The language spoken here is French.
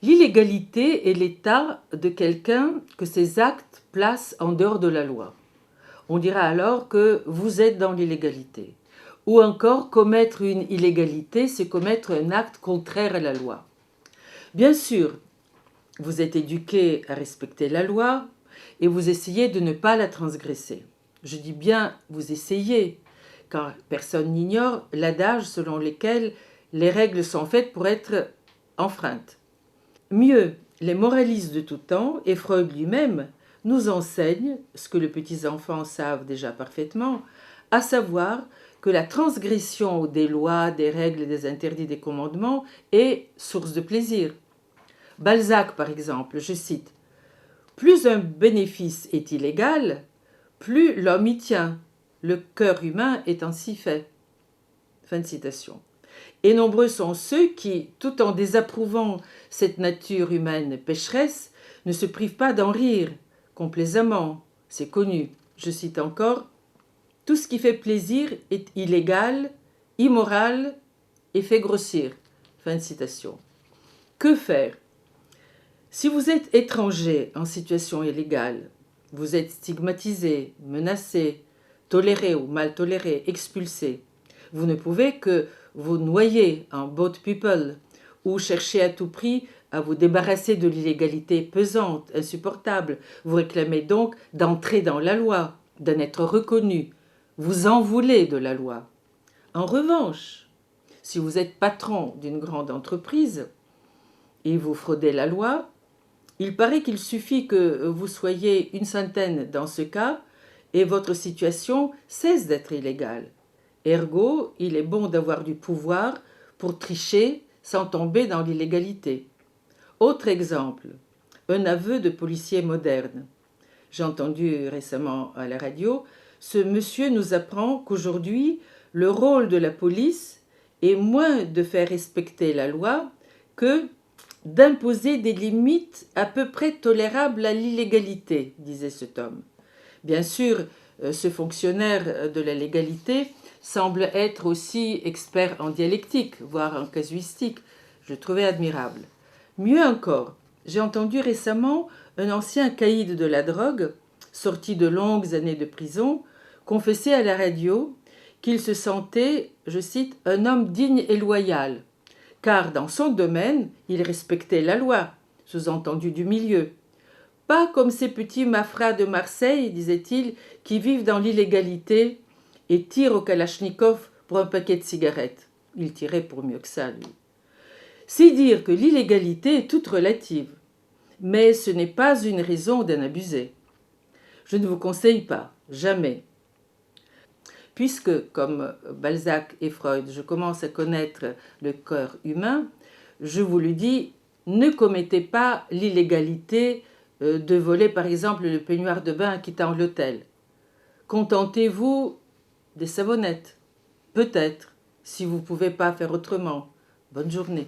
L'illégalité est l'état de quelqu'un que ses actes placent en dehors de la loi. On dira alors que vous êtes dans l'illégalité. Ou encore, commettre une illégalité, c'est commettre un acte contraire à la loi. Bien sûr, vous êtes éduqué à respecter la loi et vous essayez de ne pas la transgresser. Je dis bien vous essayez, car personne n'ignore l'adage selon lequel les règles sont faites pour être enfreintes. Mieux, les moralistes de tout temps, et Freud lui-même, nous enseignent, ce que les petits-enfants savent déjà parfaitement, à savoir que la transgression des lois, des règles, des interdits, des commandements est source de plaisir. Balzac, par exemple, je cite, « Plus un bénéfice est illégal, plus l'homme y tient, le cœur humain est ainsi fait. » Fin de citation. Et nombreux sont ceux qui, tout en désapprouvant cette nature humaine pécheresse, ne se privent pas d'en rire, complaisamment, c'est connu. Je cite encore, « Tout ce qui fait plaisir est illégal, immoral et fait grossir. » Fin de citation. Que faire? Si vous êtes étranger en situation illégale, vous êtes stigmatisé, menacé, toléré ou mal toléré, expulsé, vous ne pouvez que vous noyer en boat people ou chercher à tout prix à vous débarrasser de l'illégalité pesante, insupportable. Vous réclamez donc d'entrer dans la loi, d'en être reconnu. Vous en voulez de la loi. En revanche, si vous êtes patron d'une grande entreprise et vous fraudez la loi, il paraît qu'il suffit que vous soyez une centaine dans ce cas et votre situation cesse d'être illégale. Ergo, il est bon d'avoir du pouvoir pour tricher sans tomber dans l'illégalité. Autre exemple, un aveu de policier moderne. J'ai entendu récemment à la radio, ce monsieur nous apprend qu'aujourd'hui, le rôle de la police est moins de faire respecter la loi que d'imposer des limites à peu près tolérables à l'illégalité, disait cet homme. Bien sûr, ce fonctionnaire de la légalité semble être aussi expert en dialectique, voire en casuistique. Je le trouvais admirable. Mieux encore, j'ai entendu récemment un ancien caïd de la drogue, sorti de longues années de prison, confesser à la radio qu'il se sentait, je cite, « un homme digne et loyal », car dans son domaine, il respectait la loi, sous-entendu du milieu. Pas comme ces petits mafras de Marseille, disait-il, qui vivent dans l'illégalité et tirent au kalachnikov pour un paquet de cigarettes. Il tirait pour mieux que ça, lui. C'est dire que l'illégalité est toute relative, mais ce n'est pas une raison d'en abuser. Je ne vous conseille pas, jamais. Puisque, comme Balzac et Freud, je commence à connaître le cœur humain, je vous le dis, ne commettez pas l'illégalité de voler par exemple le peignoir de bain en quittant l'hôtel. Contentez-vous des savonnettes, peut-être, si vous ne pouvez pas faire autrement. Bonne journée.